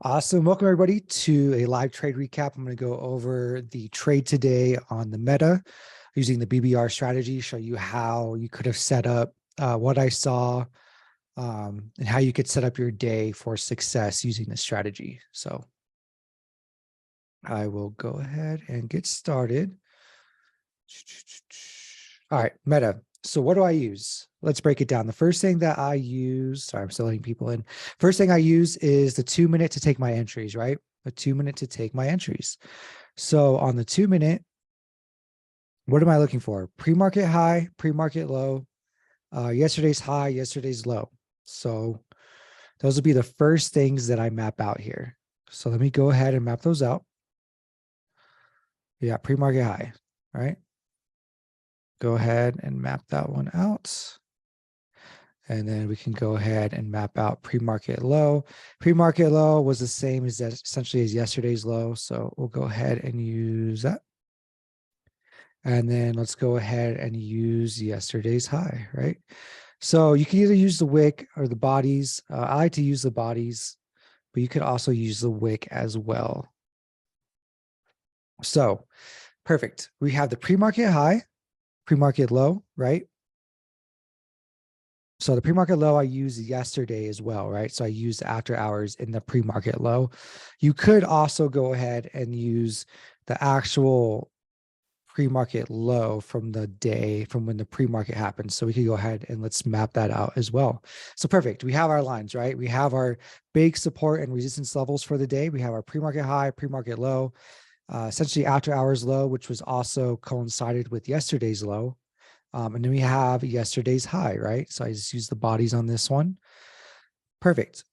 Awesome. Welcome everybody to a live trade recap. I'm going to go over the trade today on the meta using the BBR strategy, show you how you could have set up what I saw and how you could set up your day for success using this strategy. So I will go ahead and get started. All right, meta. So what do I use? Let's break it down. The first thing that I use, sorry, I'm still letting people in. First thing I use is the 2 minute to take my entries, right? A 2 minute to take my entries. So on the 2 minute, what am I looking for? Pre-market high, pre-market low, yesterday's high, yesterday's low. So those will be the first things that I map out here. So let me go ahead and map those out. Yeah, pre-market high, right? Go ahead and map that one out. And then we can go ahead and map out pre-market low. Pre-market low was the same as essentially as yesterday's low. So we'll go ahead and use that. And then let's go ahead and use yesterday's high, right? So you can either use the wick or the bodies. I like to use the bodies, but you could also use the wick as well. So perfect. We have the pre-market high, pre-market low, right? So the pre-market low I used yesterday as well, right? So I used after hours in the pre-market low. You could also go ahead and use the actual pre-market low from the day from when the pre-market happened. So we could go ahead and let's map that out as well. So perfect. We have our lines, right? We have our big support and resistance levels for the day. We have our pre-market high, pre-market low, essentially after hours low, which was also coincided with yesterday's low. And then we have yesterday's high, right? So I just use the bodies on this one. Perfect.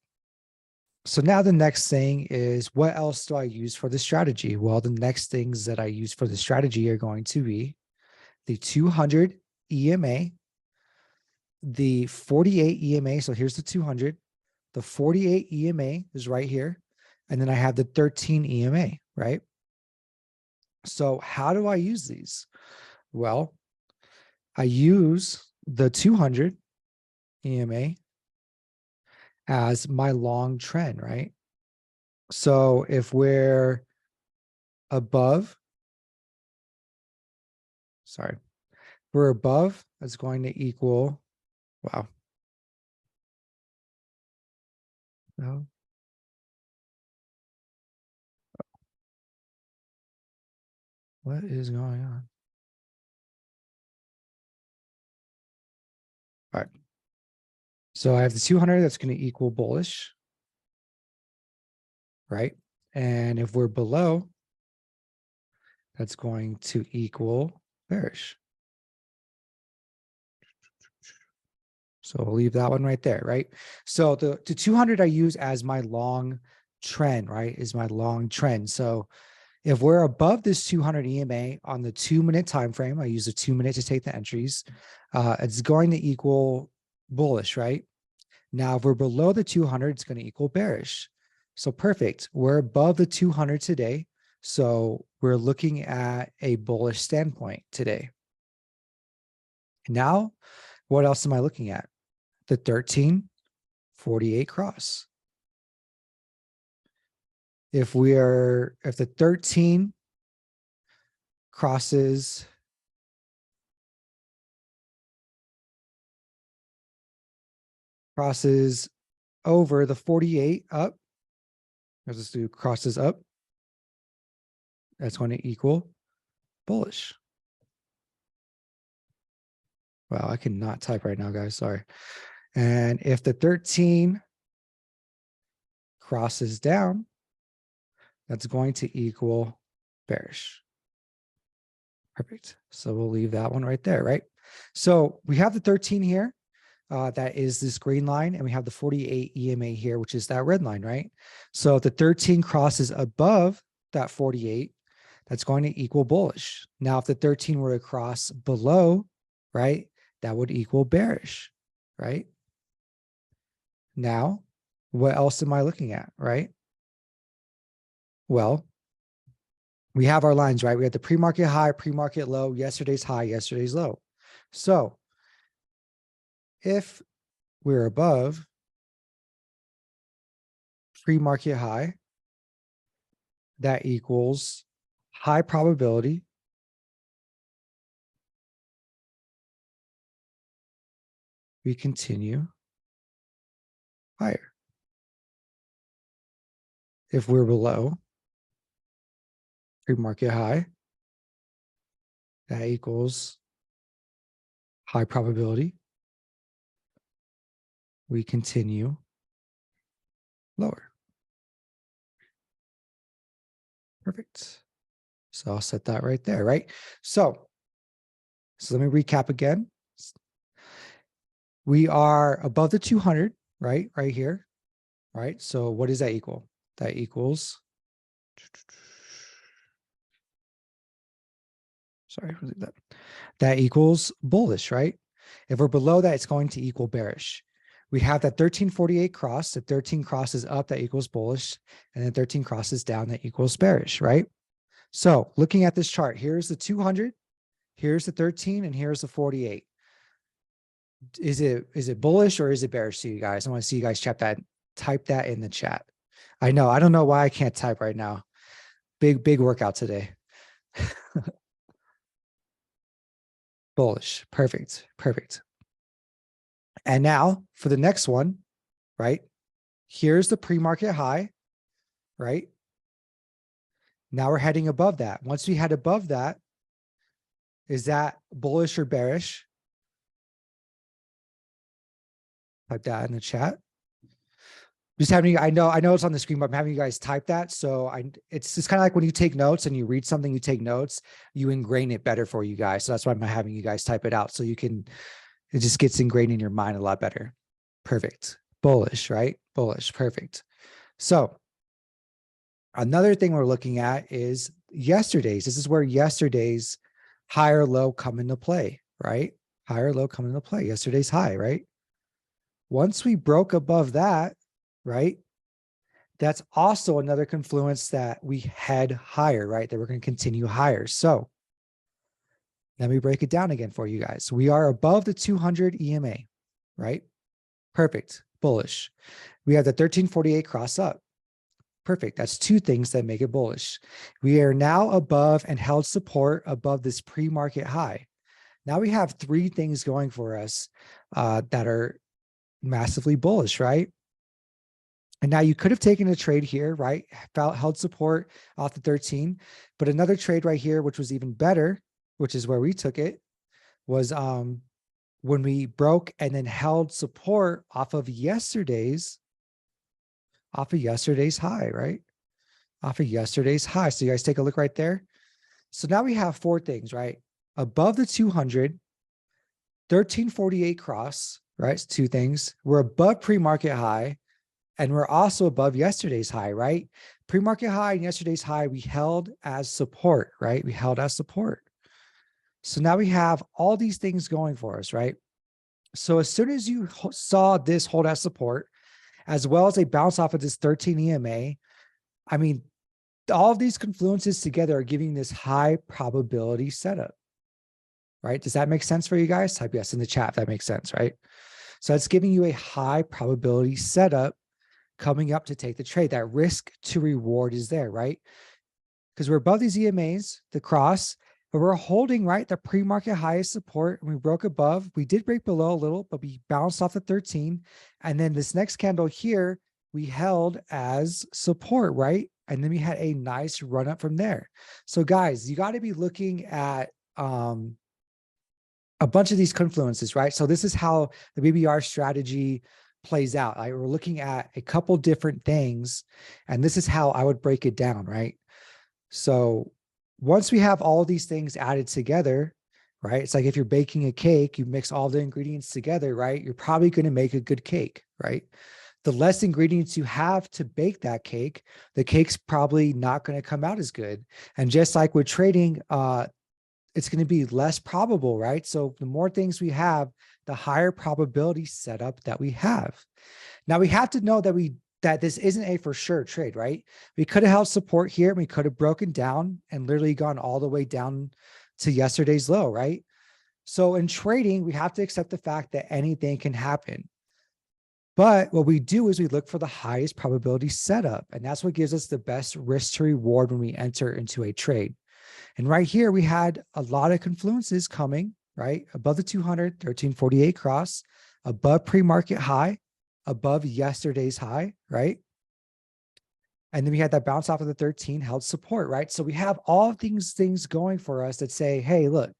So now the next thing is, what else do I use for the strategy? Well, the next things that I use for the strategy are going to be the 200 EMA, the 48 EMA. So here's the 200. The 48 EMA is right here. And then I have the 13 EMA, right? So how do I use these? Well, I use the 200 EMA as my long trend, right? So if we're above, sorry, we're above, that's going to equal, wow. No. What is going on? All right. So I have the 200 that's going to equal bullish, right? And if we're below, that's going to equal bearish. So we'll leave that one right there, right? So the 200 I use as my long trend, right? Is my long trend. So if we're above this 200 EMA on the 2 minute time frame, I use the 2 minute to take the entries. It's going to equal bullish, right? Now, if we're below the 200, it's going to equal bearish. So perfect. We're above the 200 today. So we're looking at a bullish standpoint today. Now, what else am I looking at? The 1348 cross. If the 13 crosses over the 48 up, let's just do crosses up, that's going to equal bullish. Wow, I cannot type right now, guys. Sorry. And if the 13 crosses down, that's going to equal bearish. Perfect. So we'll leave that one right there, right? So we have the 13 here. That is this green line, and we have the 48 EMA here, which is that red line, right? So if the 13 crosses above that 48, that's going to equal bullish. Now, if the 13 were to cross below, right, that would equal bearish, right? Now, what else am I looking at, right? Well, we have our lines, right? We have the pre-market high, pre-market low, yesterday's high, yesterday's low. So if we're above pre-market high. That equals high probability. We continue higher. If we're below pre-market high, that equals high probability. We continue lower. Perfect. So I'll set that right there, right? So let me recap again. We are above the 200, right? Right here, right? So what does that equal? That equals, sorry, that equals bullish, right? If we're below that, it's going to equal bearish. We have that 1348 cross. The 13 crosses up, that equals bullish. And then 13 crosses down, that equals bearish, right? So looking at this chart, here's the 200, here's the 13, and here's the 48. Is it bullish or is it bearish to you guys? I want to see you guys type that in the chat. I don't know why I can't type right now. Big workout today. Bullish. Perfect. And now for the next one, right? Here's the pre-market high, right? Now we're heading above that. Once we head above that, is that bullish or bearish? Type that in the chat. Just having, I know it's on the screen, but I'm having you guys type that. So it's just kind of like when you take notes and you read something, you take notes, you ingrain it better for you guys. So that's why I'm having you guys type it out. So it just gets ingrained in your mind a lot better. Perfect. Bullish, right? Bullish. Perfect. So another thing we're looking at is yesterday's. This is where yesterday's high or low come into play, right? High or low come into play. Yesterday's high, right? Once we broke above that, right? That's also another confluence that we head higher, right? That we're going to continue higher. So let me break it down again for you guys. We are above the 200 EMA, right? Perfect. Bullish. We have the 1348 cross up. Perfect. That's two things that make it bullish. We are now above and held support above this pre-market high. Now we have three things going for us that are massively bullish, right? And now you could have taken a trade here, right? Held support off the 13, but another trade right here, which was even better, which is where we took it, was when we broke and then held support off of yesterday's high, right? Off of yesterday's high. So you guys take a look right there. So now we have four things, right? Above the 200, 1348 cross, right? It's two things. We're above pre-market high. And we're also above yesterday's high, right? Pre-market high and yesterday's high, we held as support, right? We held as support. So now we have all these things going for us, right? So as soon as you saw this hold as support, as well as a bounce off of this 13 EMA, I mean, all of these confluences together are giving this high probability setup, right? Does that make sense for you guys? Type yes in the chat if that makes sense, right? So it's giving you a high probability setup coming up to take the trade. That risk to reward is there, right? Because we're above these EMAs, the cross, but we're holding, right, the pre-market highest support, and we broke above. We did break below a little, but we bounced off the 13. And then this next candle here, we held as support, right? And then we had a nice run up from there. So guys, you got to be looking at a bunch of these confluences, right? So this is how the BBR strategy plays out. We're looking at a couple different things, and this is how I would break it down, right? So once we have all these things added together, right? It's like if you're baking a cake, you mix all the ingredients together, right? You're probably going to make a good cake, right? The less ingredients you have to bake that cake, the cake's probably not going to come out as good. And just like with trading, it's going to be less probable, right? So the more things we have, the higher probability setup that we have. Now we have to know that this isn't a for sure trade, right? We could have held support here and we could have broken down and literally gone all the way down to yesterday's low, right? So in trading, we have to accept the fact that anything can happen. But what we do is we look for the highest probability setup, and that's what gives us the best risk to reward when we enter into a trade. And right here, we had a lot of confluences coming, right? Above the 200, 1348 cross, above pre-market high, above yesterday's high, right? And then we had that bounce off of the 13 held support, right? So we have all of these things going for us that say, hey, look,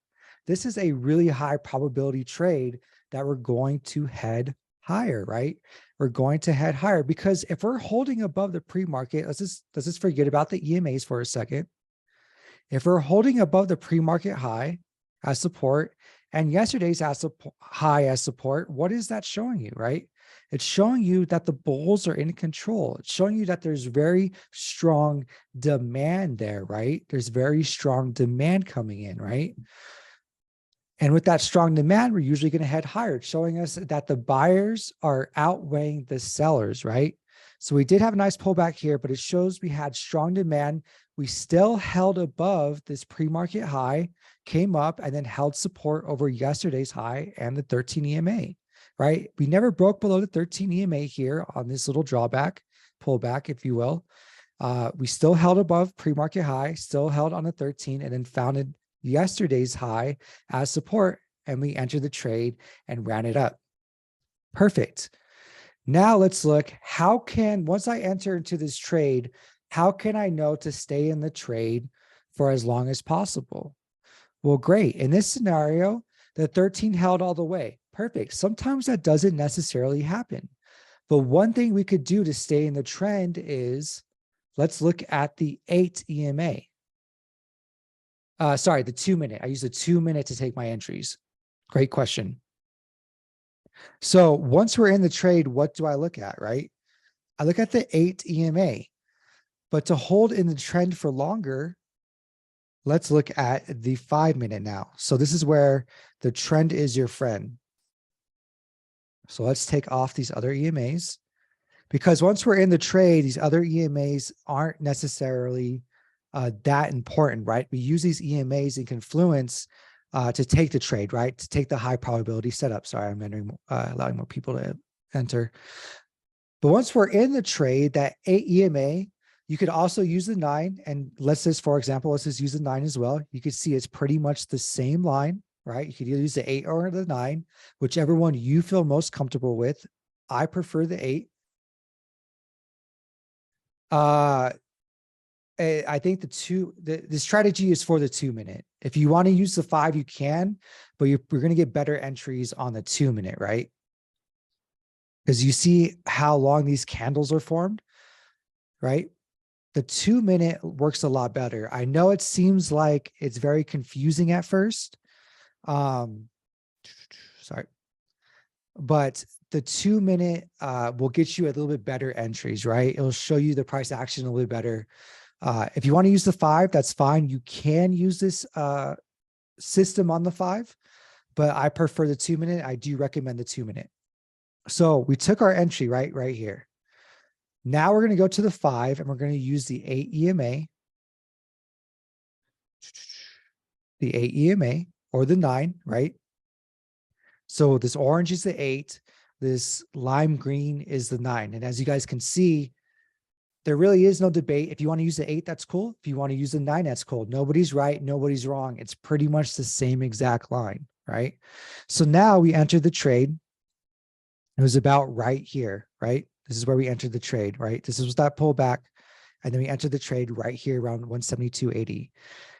this is a really high probability trade that we're going to head higher, right? We're going to head higher because if we're holding above the pre-market, let's just forget about the EMAs for a second. If we're holding above the pre-market high as support and yesterday's high as support, what is that showing you, right? It's showing you that the bulls are in control. It's showing you that there's very strong demand there, right? There's very strong demand coming in, right? And with that strong demand, we're usually going to head higher, showing us that the buyers are outweighing the sellers, right? So we did have a nice pullback here, but it shows we had strong demand. We still held above this pre-market high, came up and then held support over yesterday's high and the 13 EMA, right? We never broke below the 13 EMA here on this little drawback, pullback, if you will. We still held above pre-market high, still held on the 13 and then founded yesterday's high as support, and we entered the trade and ran it up. Perfect. Now let's look, once I enter into this trade, how can I know to stay in the trade for as long as possible? Well, great. In this scenario, the 13 held all the way. Perfect. Sometimes that doesn't necessarily happen. But one thing we could do to stay in the trend is, let's look at the 8 EMA. Sorry, the 2 minute. I use the 2 minute to take my entries. Great question. So once we're in the trade, what do I look at, right? I look at the 8 EMA, but to hold in the trend for longer, let's look at the 5 minute now. So this is where the trend is your friend. So let's take off these other EMAs because once we're in the trade, these other EMAs aren't necessarily that important, right? We use these EMAs in confluence to take the trade, right? To take the high probability setup. Sorry, I'm entering, allowing more people to enter. But once we're in the trade, that 8 EMA, you could also use the 9. And let's just, for example, let's just use the 9 as well. You can see it's pretty much the same line, right? You could either use the 8 or the 9, whichever one you feel most comfortable with. I prefer the 8. I think the strategy is for the 2 minute. If you want to use the 5, you can, but we're going to get better entries on the 2 minute, right? Because you see how long these candles are formed, right? The 2 minute works a lot better. I know it seems like it's very confusing at first. Sorry. But the 2 minute will get you a little bit better entries, right? It'll show you the price action a little bit better. If you want to use the 5, that's fine. You can use this system on the 5, but I prefer the 2 minute. I do recommend the 2 minute. So we took our entry right here. Now we're going to go to the 5 and we're going to use the 8 EMA, the 8 EMA or the 9, right? So this orange is the 8, this lime green is the 9. And as you guys can see, there really is no debate. If you want to use the 8, that's cool. If you want to use the 9, that's cool. Nobody's right. Nobody's wrong. It's pretty much the same exact line, right? So now we enter the trade. It was about right here, right? This is where we entered the trade, right? This was that pullback. And then we entered the trade right here around 172.80.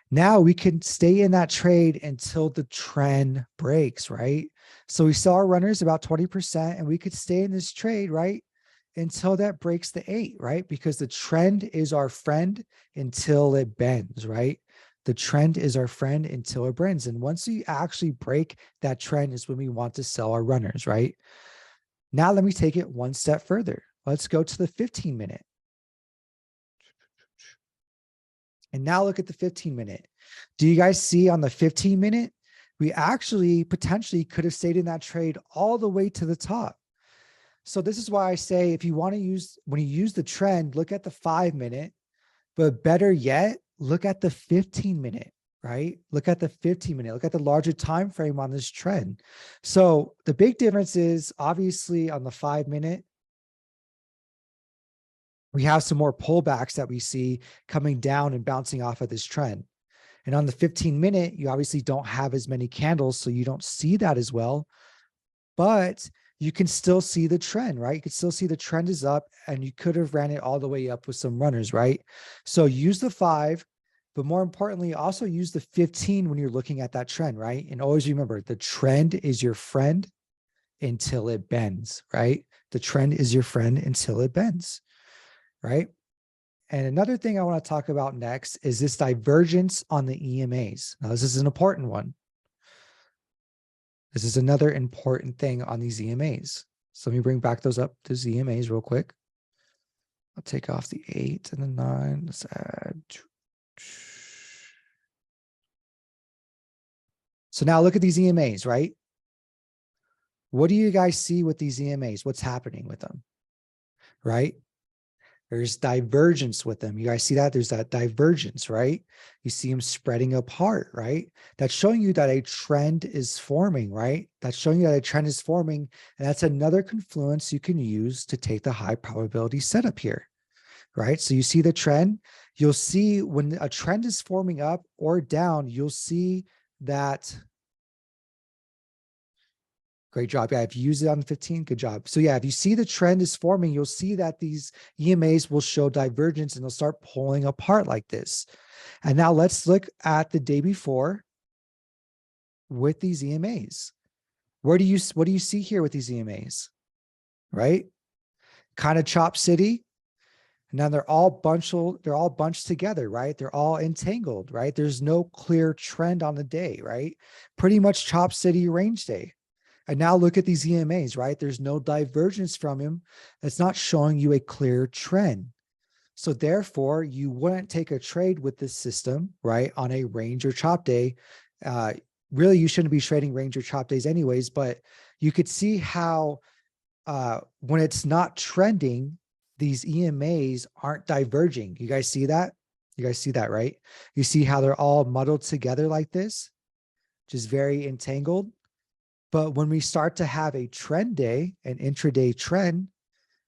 Now we can stay in that trade until the trend breaks, right? So we saw our runners about 20% and we could stay in this trade, right? Until that breaks the 8, right? Because the trend is our friend until it bends, right? The trend is our friend until it bends. And once we actually break that trend is when we want to sell our runners, right? Now let me take it one step further. Let's go to the 15 minute. And now look at the 15 minute. Do you guys see on the 15 minute, we actually potentially could have stayed in that trade all the way to the top. So this is why I say, if you want to use, when you use the trend, look at the 5 minute, but better yet, look at the 15 minute, right? Look at the 15-minute, look at the larger time frame on this trend. So the big difference is obviously on the 5-minute, we have some more pullbacks that we see coming down and bouncing off of this trend. And on the 15-minute, you obviously don't have as many candles, so you don't see that as well, but you can still see the trend, right? You can still see the trend is up, and you could have ran it all the way up with some runners, right? So use the 5, but more importantly, also use the 15 when you're looking at that trend, right? And always remember, the trend is your friend until it bends, right? The trend is your friend until it bends, right? And another thing I want to talk about next is this divergence on the EMAs. Now, this is an important one. This is another important thing on these EMAs. So let me bring back those EMAs real quick. I'll take off the 8 and the 9. Let's add. So now look at these EMAs, right? What do you guys see with these EMAs? What's happening with them, right? There's divergence with them. You guys see that? There's that divergence, right? You see them spreading apart, right? That's showing you that a trend is forming, right? That's showing you that a trend is forming. And that's another confluence you can use to take the high probability setup here, right? So you see the trend. You'll see when a trend is forming up or down, you'll see that. Great job. Yeah, if you use it on the 15, good job. So yeah, if you see the trend is forming, you'll see that these EMAs will show divergence and they'll start pulling apart like this. And now let's look at the day before with these EMAs. What do you see here with these EMAs? Right? Kind of chop city. And now they're all bunched together, right? They're all entangled, right? There's no clear trend on the day, right? Pretty much chop city range day. And now look at these EMAs, right? There's no divergence from him. It's not showing you a clear trend. So therefore, you wouldn't take a trade with this system, right? On a range or chop day. Really, you shouldn't be trading range or chop days anyways, but you could see how when it's not trending, these EMAs aren't diverging. You guys see that? You guys see that, right? You see how they're all muddled together like this, which is very entangled. But when we start to have a trend day, an intraday trend,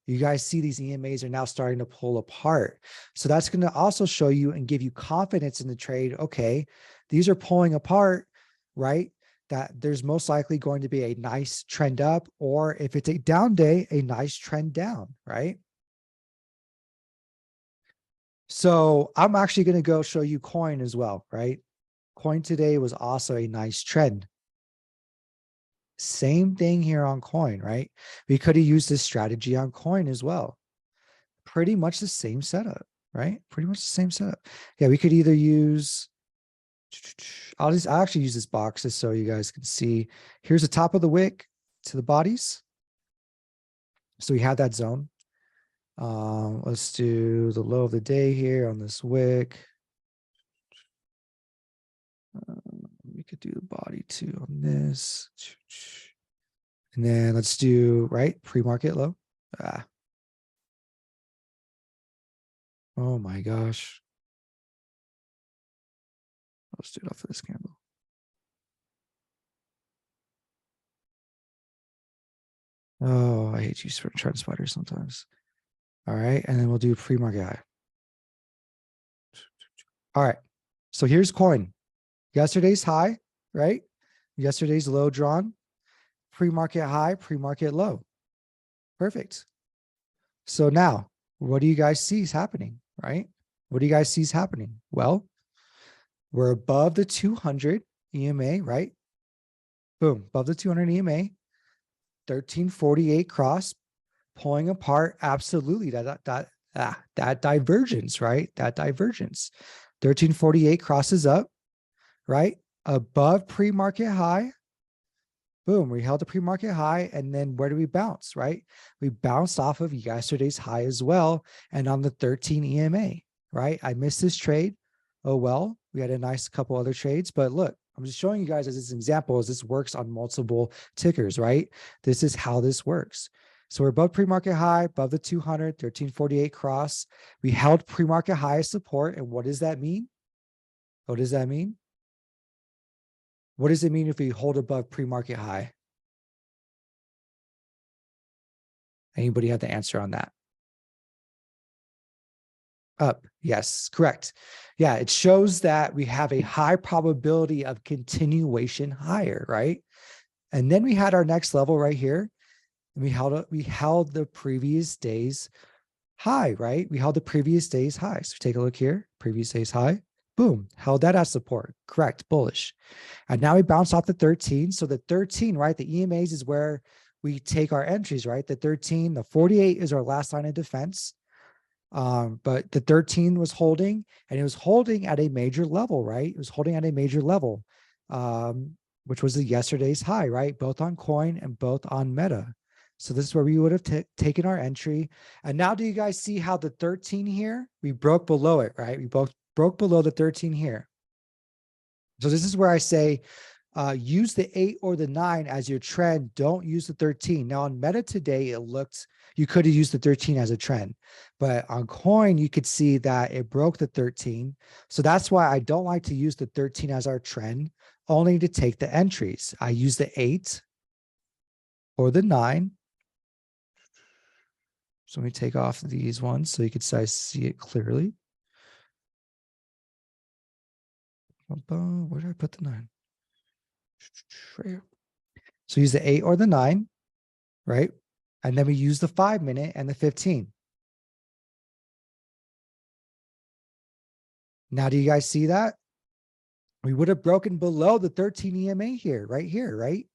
you guys see these EMAs are now starting to pull apart. So that's going to also show you and give you confidence in the trade. Okay, these are pulling apart, right? That there's most likely going to be a nice trend up, or if it's a down day, a nice trend down, right? So I'm actually going to go show you coin as well, right? Coin today was also a nice trend. Same thing here on coin, right? We could have used this strategy on coin as well. Pretty much the same setup, right? Pretty much the same setup. Yeah, we could either use, I'll actually use this box just so you guys can see. Here's the top of the wick to the bodies. So we have that zone. Let's do the low of the day here on this wick. We could do the body too on this. And then let's do, right, pre-market low. Oh my gosh. Let's do it off of this candle. Oh, I hate you for trend spiders sometimes. All right, and then we'll do pre-market high. All right, so here's coin. Yesterday's high, right? Yesterday's low drawn, pre-market high, pre-market low. Perfect. So now, what do you guys see is happening, right? What do you guys see is happening? Well, we're above the 200 EMA, right? Boom, above the 200 EMA, 1348 cross, pulling apart. Absolutely, that divergence, right? That divergence. 1348 crosses up, right? Above pre-market high. Boom, we held the pre-market high, and then where do we bounce, right? We bounced off of yesterday's high as well, and on the 13 EMA, right? I missed this trade. Oh, well, we had a nice couple other trades, but look, I'm just showing you guys as an example as this works on multiple tickers, right? This is how this works. So we're above pre-market high, above the 200, 1348 cross. We held pre-market high as support, and what does that mean? What does that mean? What does it mean if we hold above pre-market high? Anybody have the answer on that? Up. Yes, correct. Yeah, it shows that we have a high probability of continuation higher, right? And then we had our next level right here. And we held the previous day's high, right? We held the previous day's high. So take a look here, previous day's high, boom, held that as support. Correct, bullish. And now we bounce off the 13. So the 13, right? The EMAs is where we take our entries, right? The 13, the 48 is our last line of defense. But the 13 was holding, and it was holding at a major level, right? It was holding at a major level, which was the yesterday's high, right? Both on coin and both on meta. So this is where we would have taken our entry. And now do you guys see how the 13 here, we broke below it, right? We both broke below the 13 here. So this is where I say, use the 8 or the 9 as your trend. Don't use the 13. Now on meta today, it looked, you could have used the 13 as a trend, but on coin, you could see that it broke the 13. So that's why I don't like to use the 13 as our trend, only to take the entries. I use the 8 or the 9. So let me take off these ones so you could see it clearly. Where did I put the 9? So use the 8 or the 9, right? And then we use the 5-minute and the 15. Now, do you guys see that? We would have broken below the 13 EMA here, right?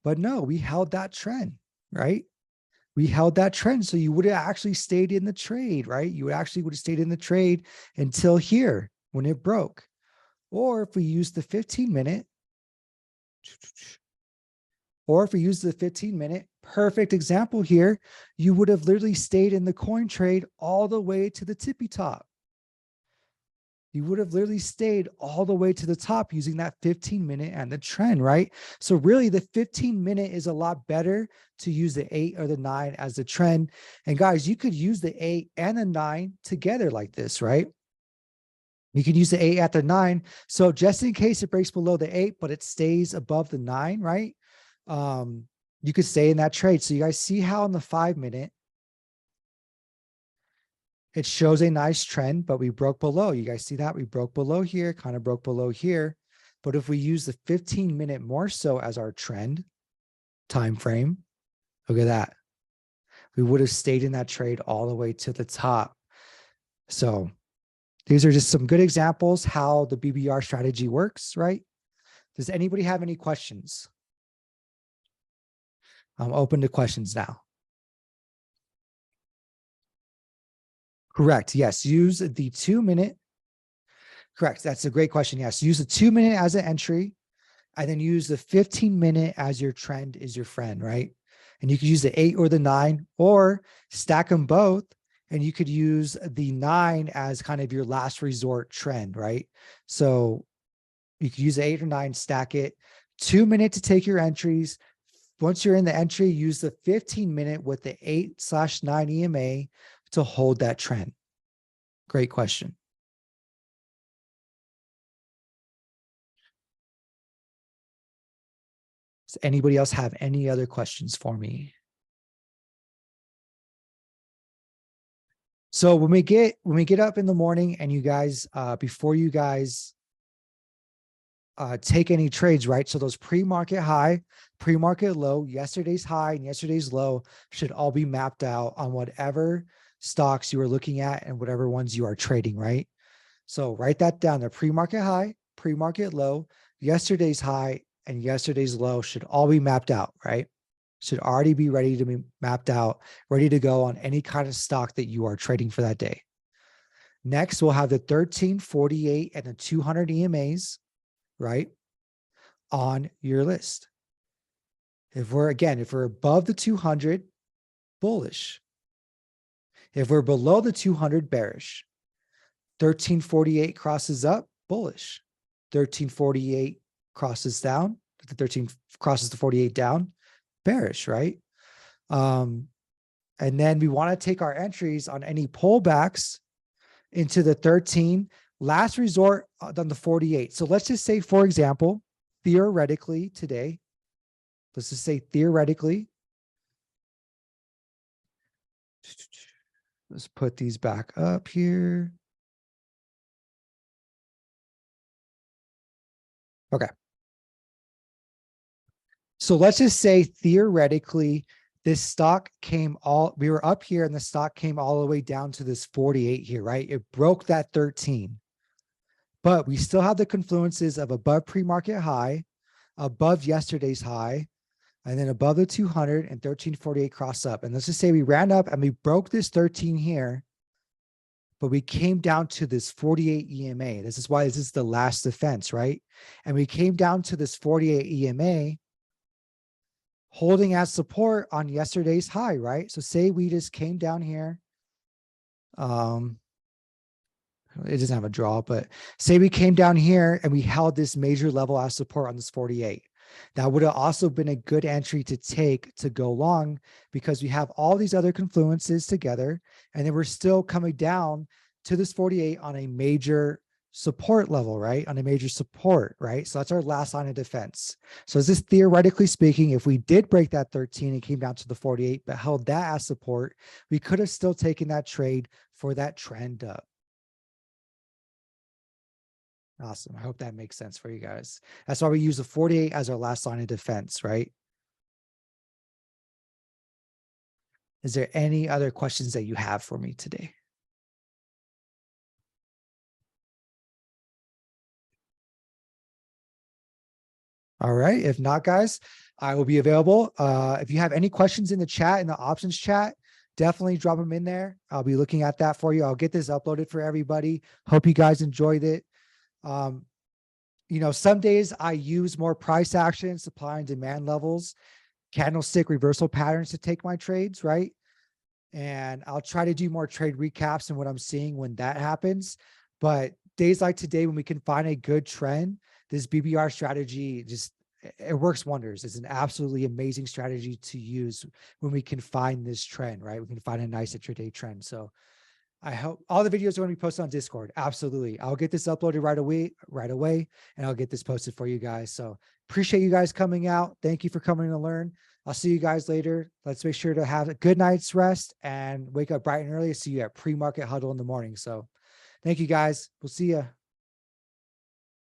But no, we held that trend, right? We held that trend. So you would have actually stayed in the trade, right? You actually would have stayed in the trade until here when it broke. Or if we use the 15-minute, perfect example here, you would have literally stayed in the coin trade all the way to the tippy top. You would have literally stayed all the way to the top using that 15-minute and the trend, right? So really the 15-minute is a lot better to use the 8 or the 9 as the trend. And guys, you could use the 8 and the 9 together like this, right? You can use the 8 at the 9. So just in case it breaks below the 8, but it stays above the 9, right? You could stay in that trade. So you guys see how in the 5-minute, it shows a nice trend, but we broke below. You guys see that? We broke below here, kind of broke below here. But if we use the 15-minute more so as our trend time frame, look at that. We would have stayed in that trade all the way to the top. So these are just some good examples how the BBR strategy works, right? Does anybody have any questions? I'm open to questions now. Correct. Yes. Use the 2-minute. Correct. That's a great question. Yes. Use the 2-minute as an entry, and then use the 15-minute as your trend is your friend, right? And you could use the 8 or the 9, or stack them both. And you could use the 9 as kind of your last resort trend, right? So you could use the 8 or 9, stack it, 2-minute to take your entries. Once you're in the entry, use the 15-minute with the 8/9 EMA to hold that trend. Great question. Does anybody else have any other questions for me? So when we get up in the morning and you guys, before you guys take any trades, right? So those pre-market high, pre-market low, yesterday's high and yesterday's low should all be mapped out on whatever stocks you are looking at and whatever ones you are trading, right? So write that down. The pre-market high, pre-market low, yesterday's high and yesterday's low should all be mapped out, right? Should already be ready to be mapped out, ready to go on any kind of stock that you are trading for that day. Next, we'll have the 13, 48, and the 200 EMAs, right, on your list. If we're above the 200, bullish. If we're below the 200, bearish. 1348 crosses up, bullish. 1348 crosses down, the 13 crosses the 48 down, bearish, right? And then we want to take our entries on any pullbacks into the 13, last resort on the 48. So let's just say, for example, theoretically today, let's just say theoretically, let's put these back up here. Okay. So let's just say theoretically, this stock we were up here and the stock came all the way down to this 48 here, right? It broke that 13, but we still have the confluences of above pre-market high, above yesterday's high, and then above the 200 and 1348 cross up. And let's just say we ran up and we broke this 13 here, but we came down to this 48 EMA. This is why this is the last defense, right? And we came down to this 48 EMA, holding as support on yesterday's high, right? So say we just came down here. It doesn't have a draw, but say we came down here and we held this major level as support on this 48. That would have also been a good entry to take to go long, because we have all these other confluences together, and then we're still coming down to this 48 on a major support level, right? On a major support, right? So that's our last line of defense. So is this theoretically speaking, if we did break that 13 and came down to the 48, but held that as support, we could have still taken that trade for that trend up. Awesome. I hope that makes sense for you guys. That's why we use the 48 as our last line of defense, right? Is there any other questions that you have for me today? All right. If not, guys, I will be available. If you have any questions in the chat, in the options chat, definitely drop them in there. I'll be looking at that for you. I'll get this uploaded for everybody. Hope you guys enjoyed it. You know, some days I use more price action, supply and demand levels, candlestick reversal patterns to take my trades, right? And I'll try to do more trade recaps and what I'm seeing when that happens. But days like today, when we can find a good trend, this BBR strategy it works wonders. It's an absolutely amazing strategy to use when we can find this trend, right? We can find a nice intraday trend. So I hope all the videos are going to be posted on Discord. Absolutely. I'll get this uploaded right away, and I'll get this posted for you guys. So appreciate you guys coming out. Thank you for coming to learn. I'll see you guys later. Let's make sure to have a good night's rest and wake up bright and early. See you at pre-market huddle in the morning. So thank you guys. We'll see you.